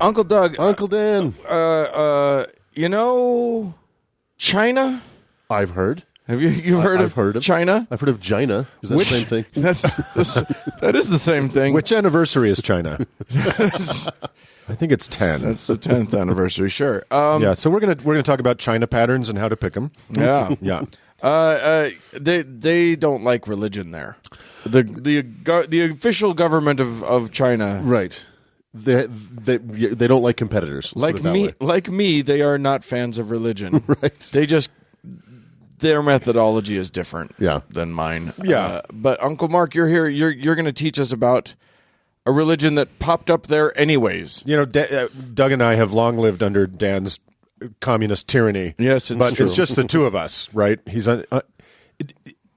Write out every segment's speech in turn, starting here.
Uncle Doug. Uncle Dan. You know China? I've heard. Have you heard I've of heard of China? I've heard of China. Is that the same thing? That is the same thing. Which anniversary is China? I think it's 10. That's the 10th anniversary. Sure. Yeah, so we're gonna talk about China patterns and how to pick them. Yeah. Yeah. They don't like religion there. The official government of China, Right. They don't like competitors. Let's put it that way. me, they are not fans of religion. Right. They just their methodology is different. Yeah. Than mine. Yeah. But Uncle Mark, you're here. You're going to teach us about a religion that popped up there anyways. You know, Doug and I have long lived under Dan's communist tyranny. Yes, it's true. It's just the two of us, right? He's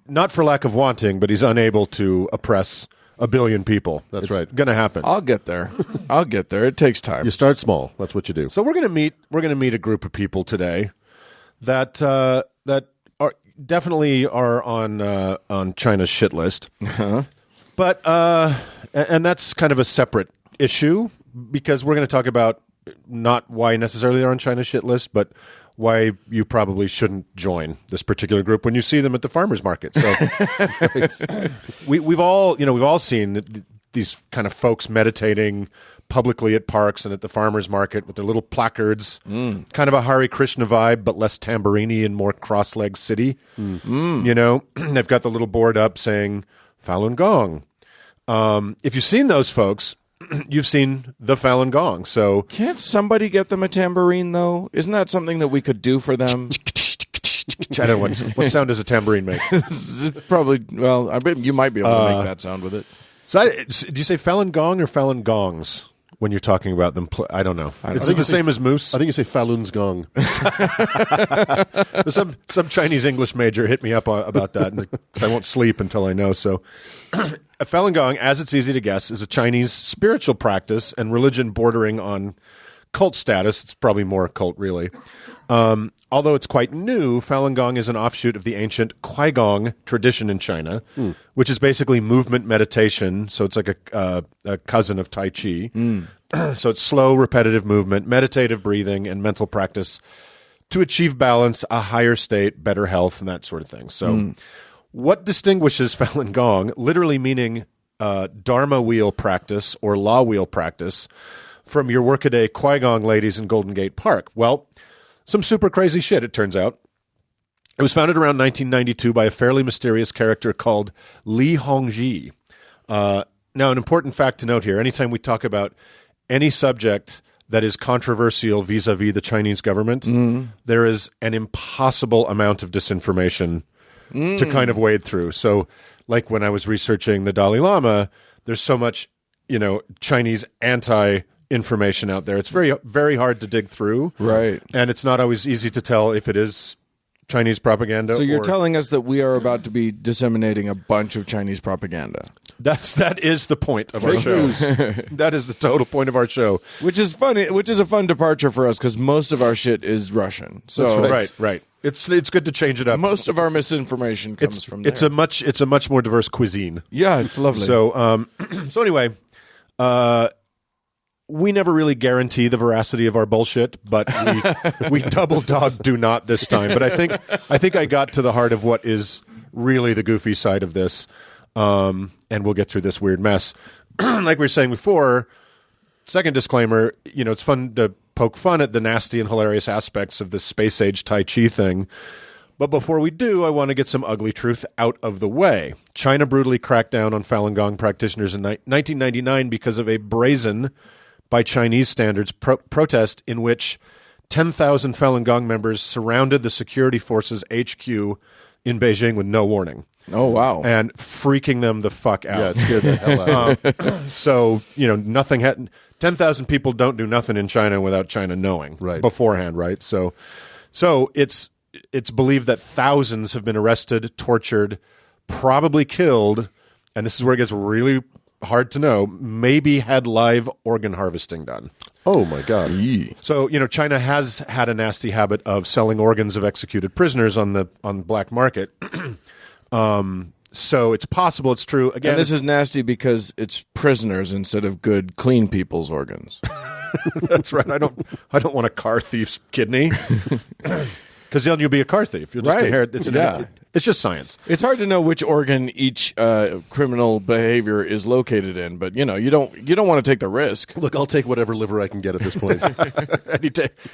not for lack of wanting, but he's unable to oppress a billion people. That's right. Going to happen. I'll get there. It takes time. You start small. That's what you do. So we're going to meet a group of people today that are definitely on China's shit list. Uh-huh. But and that's kind of a separate issue because we're going to talk about not why necessarily they're on China's shit list, but why you probably shouldn't join this particular group when you see them at the farmers market. So we've all seen these kind of folks meditating publicly at parks and at the farmers market with their little placards, kind of a Hare Krishna vibe, but less tambourine and more cross-legged city. You know, they've got the little board up saying Falun Gong. If you've seen those folks, you've seen the Falun Gong. So Can't somebody get them a tambourine, though? Isn't that something that we could do for them? I don't know what sound does a tambourine make. Probably. Well, I bet you might be able to make that sound with it. So do you say Falun Gong or Falun Gongs when you're talking about them? I don't know. Is it the same as moose? I think you say Falun's Gong. Some Chinese English major hit me up about that, because I won't sleep until I know. So, a Falun Gong, as it's easy to guess, is a Chinese spiritual practice and religion bordering on cult status. It's probably more a cult, really. Although it's quite new, Falun Gong is an offshoot of the ancient Qigong tradition in China, which is basically movement meditation. So it's like a cousin of Tai Chi. So it's slow, repetitive movement, meditative breathing, and mental practice to achieve balance, a higher state, better health, and that sort of thing. So what distinguishes Falun Gong, literally meaning Dharma wheel practice or law wheel practice, from your workaday Qigong ladies in Golden Gate Park? Well, some super crazy shit, it turns out. It was founded around 1992 by a fairly mysterious character called Li Hongzhi. Now, an important fact to note here, anytime we talk about any subject that is controversial vis-a-vis the Chinese government, there is an impossible amount of disinformation to kind of wade through. So, like when I was researching the Dalai Lama, there's so much, Chinese anti-information out there. It's very, very hard to dig through. Right. And it's not always easy to tell if it is Chinese propaganda. So you're telling us that we are about to be disseminating a bunch of Chinese propaganda. That is the point of our show. That is the total point of our show. Which is funny. Which is a fun departure for us because most of our shit is Russian. So Right. It's good to change it up. Most of our misinformation comes from there. It's a much more diverse cuisine. Yeah, it's lovely. So so anyway, we never really guarantee the veracity of our bullshit, but we double dog do not this time. But I think I got to the heart of what is really the goofy side of this. And we'll get through this weird mess. Like we were saying before, second disclaimer, it's fun to poke fun at the nasty and hilarious aspects of this space age Tai Chi thing. But before we do, I want to get some ugly truth out of the way. China brutally cracked down on Falun Gong practitioners in 1999 because of a brazen, by Chinese standards, protest in which 10,000 Falun Gong members surrounded the security forces HQ in Beijing with no warning. Oh, wow. And freaking them the fuck out. Yeah, it scared the hell out. So, nothing had 10,000 people don't do nothing in China without China knowing beforehand, right? So it's believed that thousands have been arrested, tortured, probably killed, and this is where it gets really hard to know, maybe had live organ harvesting done. Oh, my God. So, China has had a nasty habit of selling organs of executed prisoners on the black market. So it's possible, it's true. Again, and this is nasty because it's prisoners instead of good, clean people's organs. That's right. I don't want a car thief's kidney. Because then you'll be a car thief. You'll just Right. inherit. Yeah. It's just science. It's hard to know which organ each criminal behavior is located in, but you don't want to take the risk. Look, I'll take whatever liver I can get at this point.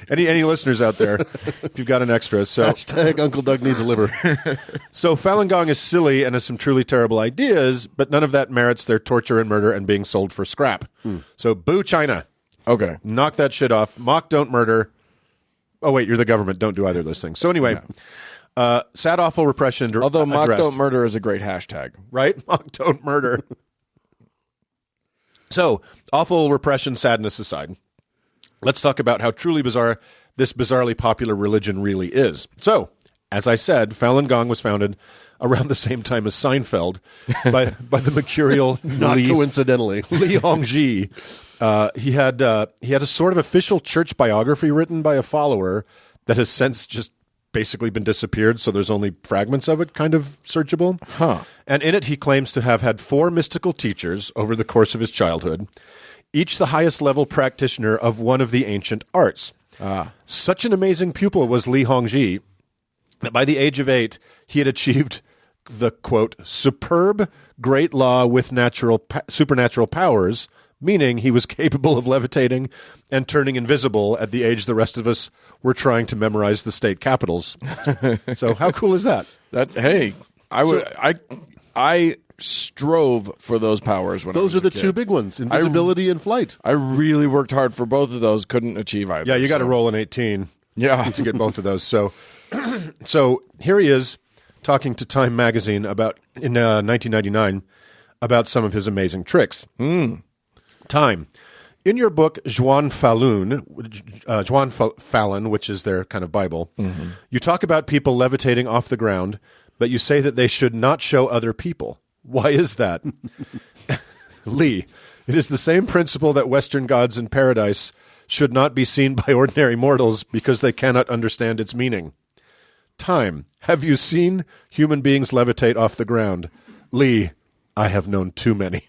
Any listeners out there, if you've got an extra. So Hashtag Uncle Doug needs a liver. So Falun Gong is silly and has some truly terrible ideas, but none of that merits their torture and murder and being sold for scrap. So boo China. Okay. Knock that shit off. Mock, don't murder. Oh, wait, you're the government. Don't do either of those things. So anyway, sad, awful repression. Although mock addressed. don't murder is a great hashtag. Right? Mock, don't murder. So, awful repression, sadness aside, let's talk about how truly bizarre this bizarrely popular religion really is. So, as I said, Falun Gong was founded around the same time as Seinfeld by the mercurial Not coincidentally. Li Hongzhi. He had a sort of official church biography written by a follower that has since just basically been disappeared, so there's only fragments of it kind of searchable. And in it, he claims to have had 4 mystical teachers over the course of his childhood, each the highest level practitioner of one of the ancient arts. Such an amazing pupil was Li Hongzhi that by the age of 8, he had achieved the, quote, superb great law with supernatural powers, meaning he was capable of levitating and turning invisible at the age the rest of us were trying to memorize the state capitals. So how cool is that? I strove for those powers when I was Those are the a kid. 2 big ones, invisibility and flight. I really worked hard for both of those, couldn't achieve either. Yeah, you got to so- roll an 18 Yeah. to get both of those. So here he is talking to Time magazine about in 1999 about some of his amazing tricks. Time. In your book, Zhuan Falun, which is their kind of Bible, you talk about people levitating off the ground, but you say that they should not show other people. Why is that? Lee, it is the same principle that Western gods in paradise should not be seen by ordinary mortals because they cannot understand its meaning. Time. Have you seen human beings levitate off the ground? Lee, I have known too many.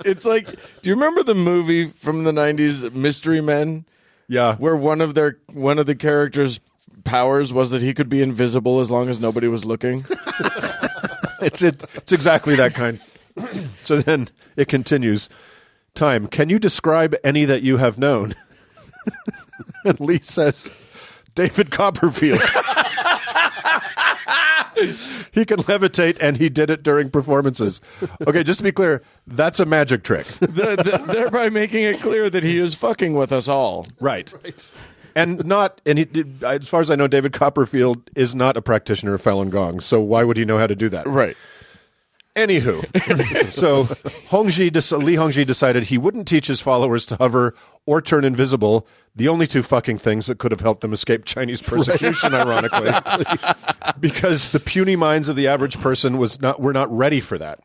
It's like, do you remember the movie from the 90s, Mystery Men? Yeah. Where one of the characters' powers was that he could be invisible as long as nobody was looking? It's exactly that kind. So then it continues. Time. Can you describe any that you have known? And Lee says, David Copperfield. He can levitate, and he did it during performances. Okay, just to be clear, that's a magic trick. Thereby making it clear that he is fucking with us all. Right. And as far as I know, David Copperfield is not a practitioner of Falun Gong, so why would he know how to do that? Right. Anywho, so Li Hongzhi decided he wouldn't teach his followers to hover or turn invisible, the only 2 fucking things that could have helped them escape Chinese persecution, ironically, because the puny minds of the average person were not ready for that.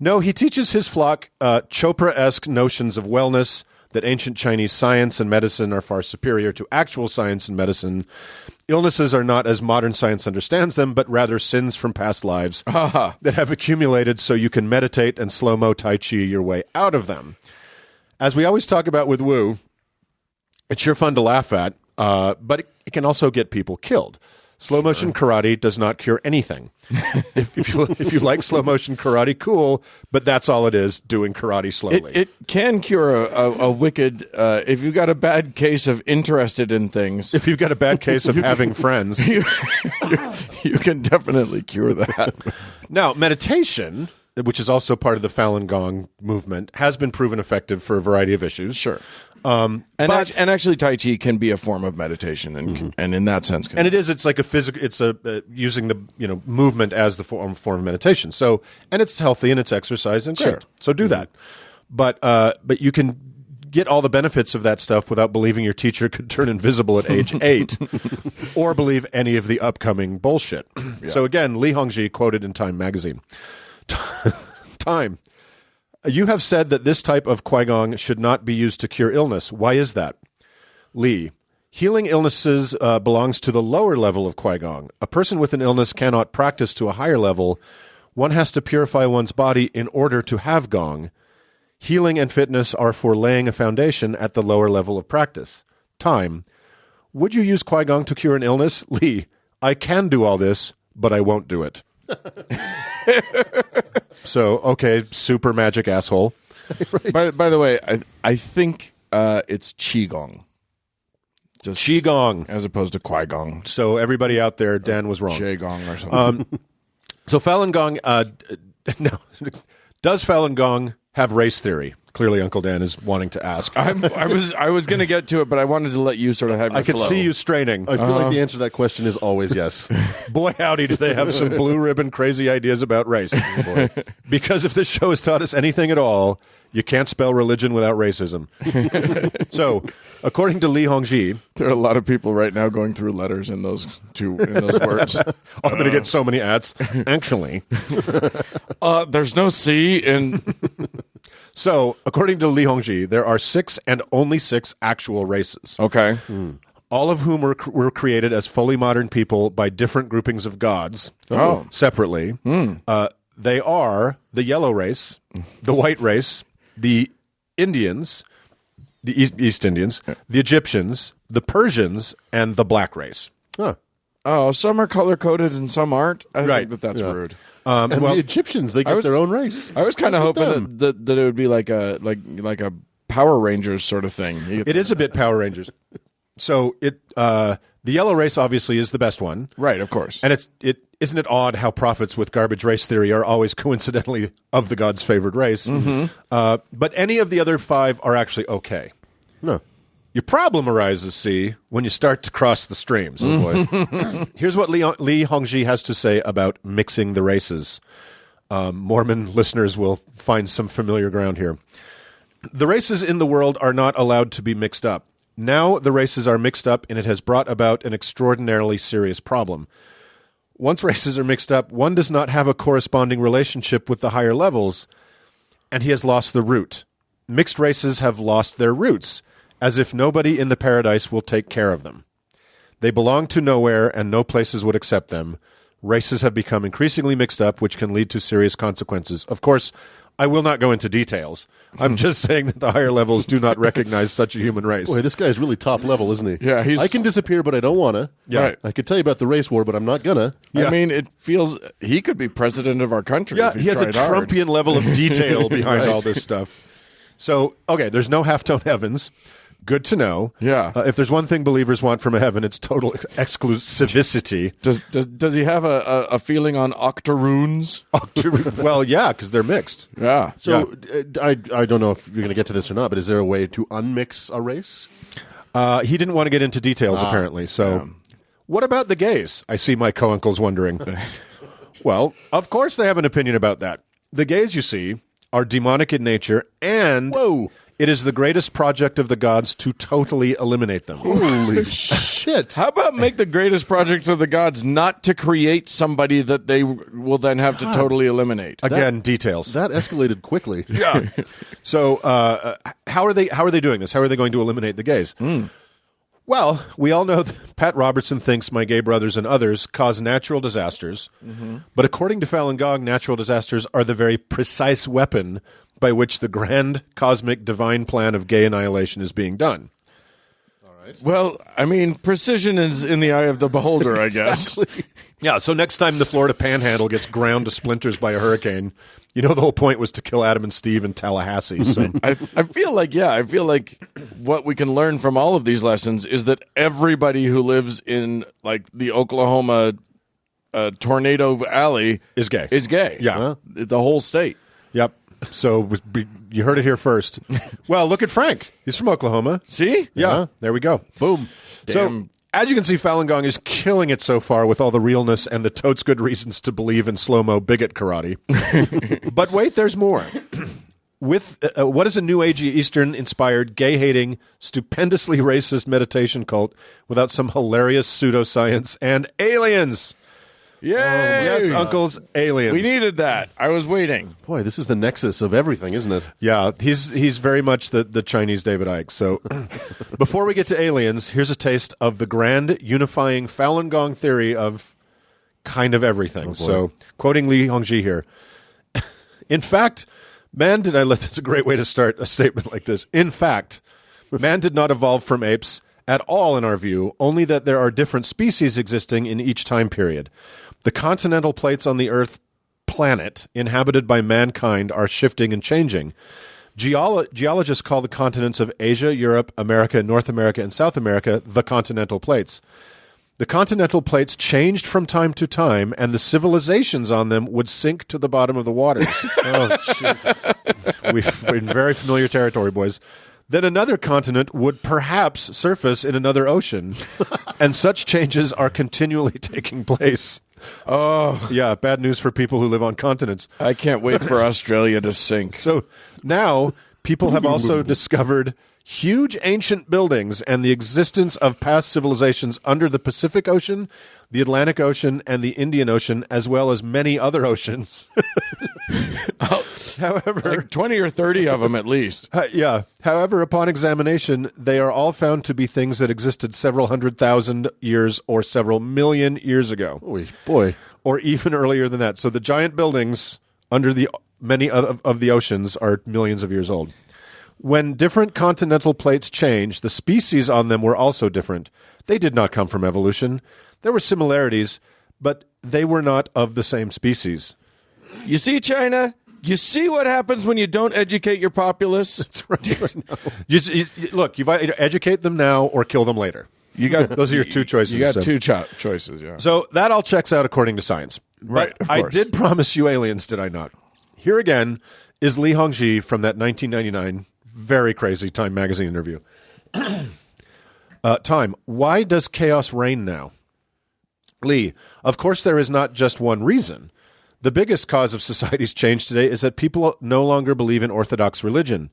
No, he teaches his flock Chopra-esque notions of wellness, that ancient Chinese science and medicine are far superior to actual science and medicine. Illnesses are not as modern science understands them, but rather sins from past lives that have accumulated so you can meditate and slow-mo Tai Chi your way out of them. As we always talk about with Wu, it's sure fun to laugh at, but it can also get people killed. Slow-motion karate does not cure anything. If you like slow-motion karate, cool, but that's all it is, doing karate slowly. It can cure a wicked, if you've got a bad case of interested in things, If you've got a bad case of having friends. you can definitely cure that. Now, meditation, which is also part of the Falun Gong movement, has been proven effective for a variety of issues. Sure. But- And actually, Tai Chi can be a form of meditation, and in that sense, And it's like a physical. It's using the movement as the form of meditation. So, and it's healthy and it's exercise and great. Sure. So do that. But you can get all the benefits of that stuff without believing your teacher could turn invisible at age 8, or believe any of the upcoming bullshit. So again, Li Hongzhi quoted in Time magazine. Time. You have said that this type of Guigong should not be used to cure illness. Why is that? Li. Healing illnesses belongs to the lower level of Guigong. A person with an illness cannot practice to a higher level. One has to purify one's body in order to have Gong. Healing and fitness are for laying a foundation at the lower level of practice. Time. Would you use Qui-Gon to cure an illness? Lee. I can do all this, but I won't do it. So, okay, super magic asshole. By the way, I think it's Qigong. Just Qigong. as opposed to Qui-Gong. So everybody out there, Dan was wrong. Qigong or something. So Falun Gong, no. Does Falun Gong have race theory? Clearly, Uncle Dan is wanting to ask. I was going to get to it, but I wanted to let you sort of have your I could flow. see you straining. I feel like the answer to that question is always yes. Boy, howdy, do they have some blue ribbon crazy ideas about race. Boy. Because if this show has taught us anything at all, you can't spell religion without racism. So, according to Li Hongzhi, There are a lot of people right now going through letters in those words. I'm going to get so many ads. Actually. There's no C in... So, according to Li Hongzhi, there are 6 and only 6 actual races. Okay. All of whom were created as fully modern people by different groupings of gods separately. They are the yellow race, the white race, the Indians, the East Indians, the Egyptians, the Persians, and the black race. Huh. Oh, some are color-coded and some aren't? I Right. think that's rude. And the Egyptians, they got their own race. I was kind of Look at hoping that it would be like a Power Rangers sort of thing. It is a bit Power Rangers. So the yellow race obviously is the best one. Right, of course. And isn't it odd how prophets with garbage race theory are always coincidentally of the god's favored race? But any of the other 5 are actually okay. No. Your problem arises, see, when you start to cross the streams. Oh boy. Here's what Li Hongzhi has to say about mixing the races. Mormon listeners will find some familiar ground here. The races in the world are not allowed to be mixed up. Now the races are mixed up, and it has brought about an extraordinarily serious problem. Once races are mixed up, one does not have a corresponding relationship with the higher levels, and he has lost the root. Mixed races have lost their roots, as if nobody in the paradise will take care of them. They belong to nowhere, and no places would accept them. Races have become increasingly mixed up, which can lead to serious consequences. Of course, I will not go into details. I'm just saying that the higher levels do not recognize such a human race. Boy, this guy's really top level, isn't he? Yeah, I can disappear, but I don't want to. Yeah. Right. I could tell you about the race war, but I'm not gonna. Yeah. I mean, it feels he could be president of our country. Yeah, if he has a tried hard. Trumpian level of detail behind Right. all this stuff. So, okay, there's no halftone heavens. Good to know. Yeah. If there's one thing believers want from a heaven, it's total exclusivity. Does he have a feeling on octoroons? Well, yeah, because they're mixed. Yeah. So I don't know if you're going to get to this or not, but is there a way to unmix a race? He didn't want to get into details, apparently. So, what about the gays? I see my co-uncles wondering. Well, of course they have an opinion about that. The gays, you see, are demonic in nature, and Whoa. it is the greatest project of the gods to totally eliminate them. Holy shit. How about make the greatest project of the gods not to create somebody that they will then have to totally eliminate? Again, details. That escalated quickly. Yeah. So, how are they doing this? How are they going to eliminate the gays? Well, we all know that Pat Robertson thinks my gay brothers and others cause natural disasters. But according to Falun Gong, natural disasters are the very precise weapon by which the grand cosmic divine plan of gay annihilation is being done. Well, I mean, precision is in the eye of the beholder, I guess. Yeah, so next time the Florida Panhandle gets ground to splinters by a hurricane, you know the whole point was to kill Adam and Steve in Tallahassee. So I feel like what we can learn from all of these lessons is that everybody who lives in like the Oklahoma tornado alley is gay. Is gay. Yeah. The whole state. Yep. So you heard it here first. Well, look at Frank. He's from Oklahoma. See? Yeah, there we go. Boom. So, Damn. as you can see, Falun Gong is killing it so far with all the realness and the totes good reasons to believe in slow-mo bigot karate. But wait, there's more. With what is a New Age Eastern-inspired, gay-hating, stupendously racist meditation cult without some hilarious pseudoscience and aliens? Yay! Yes, uncles, aliens. We needed that. I was waiting. Boy, this is the nexus of everything, isn't it? Yeah, he's very much the Chinese David Icke. So before we get to aliens, here's a taste of the grand unifying Falun Gong theory of kind of everything. So quoting Li Hongzhi here. In fact, That's a great way to start a statement like this. In fact, man did not evolve from apes at all in our view, only that there are different species existing in each time period. The continental plates on the Earth planet inhabited by mankind are shifting and changing. Geologists call the continents of Asia, Europe, America, North America, and South America the continental plates. The continental plates changed from time to time, and the civilizations on them would sink to the bottom of the waters. Oh, Jesus. We're in very familiar territory, boys. Then another continent would perhaps surface in another ocean, and such changes are continually taking place. Oh, Yeah, bad news for people who live on continents. I can't wait for Australia to sink. So now people have also discovered huge ancient buildings and the existence of past civilizations under the Pacific Ocean, the Atlantic Ocean, and the Indian Ocean, as well as many other oceans. However, Like 20 or 30 of them at least. yeah. However, upon examination, they are all found to be things that existed several 100,000 years or several million years ago, Oy, boy. or even earlier than that. So the giant buildings under the many of the oceans are millions of years old. When different continental plates changed, the species on them were also different. They did not come from evolution. There were similarities, but they were not of the same species. You see, China? You see what happens when you don't educate your populace? That's right. Look, you either educate them now or kill them later. You got Those are your two choices. You got so. two choices, yeah. So that all checks out according to science. Right, But of I course. did promise you aliens, did I not? Here again is Li Hongji from that 1999 very crazy Time magazine interview. Time, why does chaos reign now? Lee, of course there is not just one reason. The biggest cause of society's change today is that people no longer believe in Orthodox religion.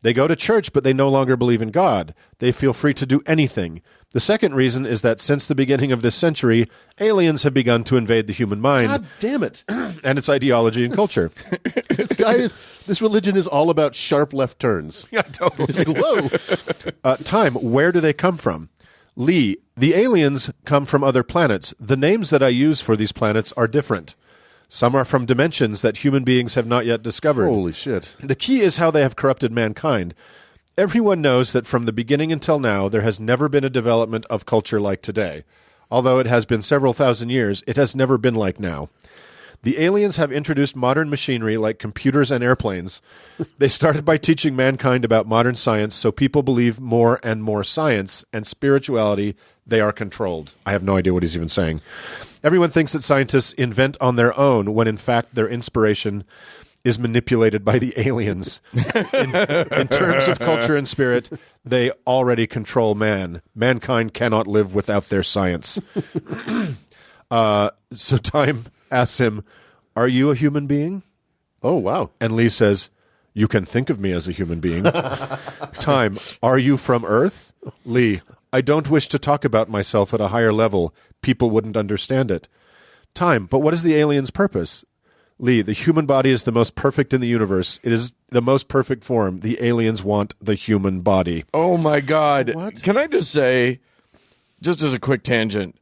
They go to church, but they no longer believe in God. They feel free to do anything. The second reason is that since the beginning of this century, aliens have begun to invade the human mind God damn it. and its ideology and culture. This religion is all about sharp left turns. Yeah, totally. Whoa. Time, where do they come from? Lee, the aliens come from other planets. The names that I use for these planets are different. Some are from dimensions that human beings have not yet discovered. Holy shit. The key is how they have corrupted mankind. Everyone knows that from the beginning until now, there has never been a development of culture like today. Although it has been several thousand years, it has never been like now. The aliens have introduced modern machinery like computers and airplanes. They started by teaching mankind about modern science, so people believe more and more science and spirituality. They are controlled. I have no idea what he's even saying. Everyone thinks that scientists invent on their own when in fact their inspiration is manipulated by the aliens. In terms of culture and spirit, they already control man. Mankind cannot live without their science. So Time asks him, are you a human being? Oh, wow. And Lee says, you can think of me as a human being. Time, are you from Earth? Lee, I don't wish to talk about myself at a higher level. People wouldn't understand it. Time, but what is the alien's purpose? Lee, the human body is the most perfect in the universe. It is the most perfect form. The aliens want the human body. Oh my God. What? Can I just say, just as a quick tangent,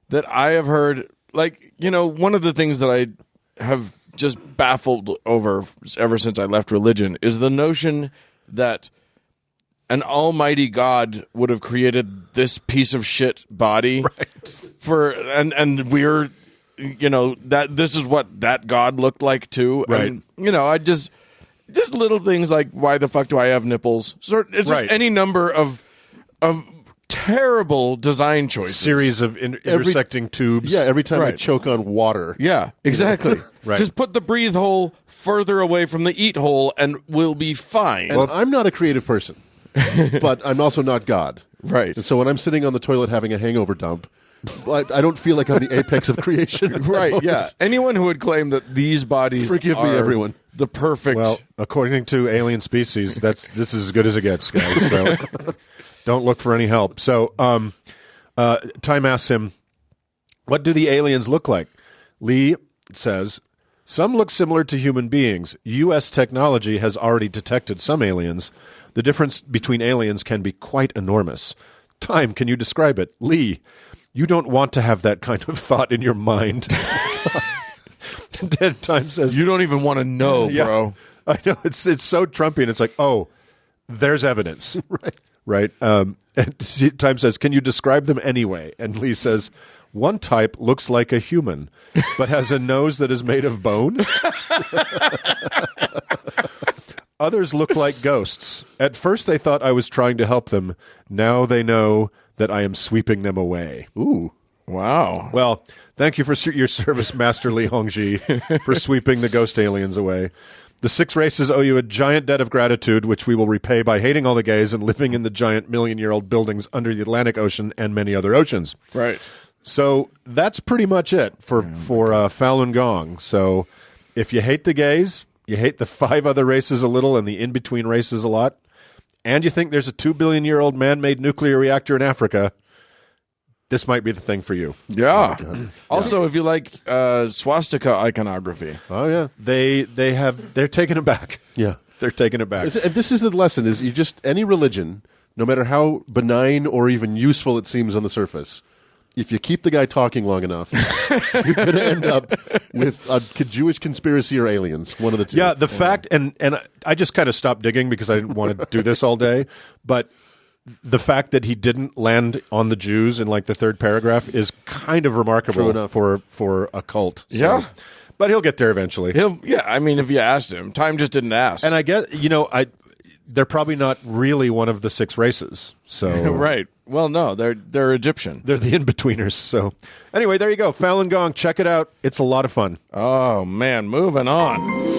that I have heard, like, you know, one of the things that I have just baffled over ever since I left religion is the notion that an almighty God would have created this piece of shit body for and we're, you know, that this is what that God looked like too. Right. And, you know, I just little things like, why the fuck do I have nipples? It's Right. just any number of terrible design choices. Series of intersecting tubes. Yeah, every time I Right. choke on water. Yeah, exactly. Right. Just put the breathe hole further away from the eat hole and we'll be fine. And I'm not a creative person, but I'm also not God. Right. And so when I'm sitting on the toilet having a hangover dump, I don't feel like I'm the apex of creation. at that Right, moment. yeah. Anyone who would claim that these bodies Forgive me, are everyone. the perfect... Well, according to Alien Species, this is as good as it gets, guys. So don't look for any help. So Time asks him, what do the aliens look like? Lee says, some look similar to human beings. U.S. technology has already detected some aliens. The difference between aliens can be quite enormous. Time, can you describe it? Lee, you don't want to have that kind of thought in your mind. And then Time says, you don't even want to know, Yeah. bro. I know it's so Trumpian. It's like, oh, there's evidence, right? And Time says, "Can you describe them anyway?" And Lee says, "One type looks like a human, but has a nose that is made of bone. Others look like ghosts. At first, they thought I was trying to help them. Now they know that I am sweeping them away." Ooh. Wow. Well, thank you for your service, Master Li Hongji, for sweeping the ghost aliens away. The 6 races owe you a giant debt of gratitude, which we will repay by hating all the gays and living in the giant million-year-old buildings under the Atlantic Ocean and many other oceans. Right. So that's pretty much it for Falun Gong. So if you hate the gays, you hate the 5 other races a little and the in-between races a lot, and you think there's a 2 billion-year-old man-made nuclear reactor in Africa, this might be the thing for you. Yeah. Also, if you like swastika iconography. Oh yeah. They're taking it back. Yeah. They're taking it back. And this is the lesson: is you just any religion, no matter how benign or even useful it seems on the surface, if you keep the guy talking long enough, you're going to end up with a Jewish conspiracy or aliens. One of the two. Yeah, the fact, and I just kind of stopped digging because I didn't want to do this all day, but the fact that he didn't land on the Jews in like the 3rd paragraph is kind of remarkable. True enough. for a cult. So. Yeah. But he'll get there eventually. I mean, if you asked him, Time just didn't ask. And I guess, they're probably not really one of the 6 races. So Right. Well, no, they're Egyptian. they're the in-betweeners. So anyway, there you go. Falun Gong, check it out. It's a lot of fun. Oh, man, moving on.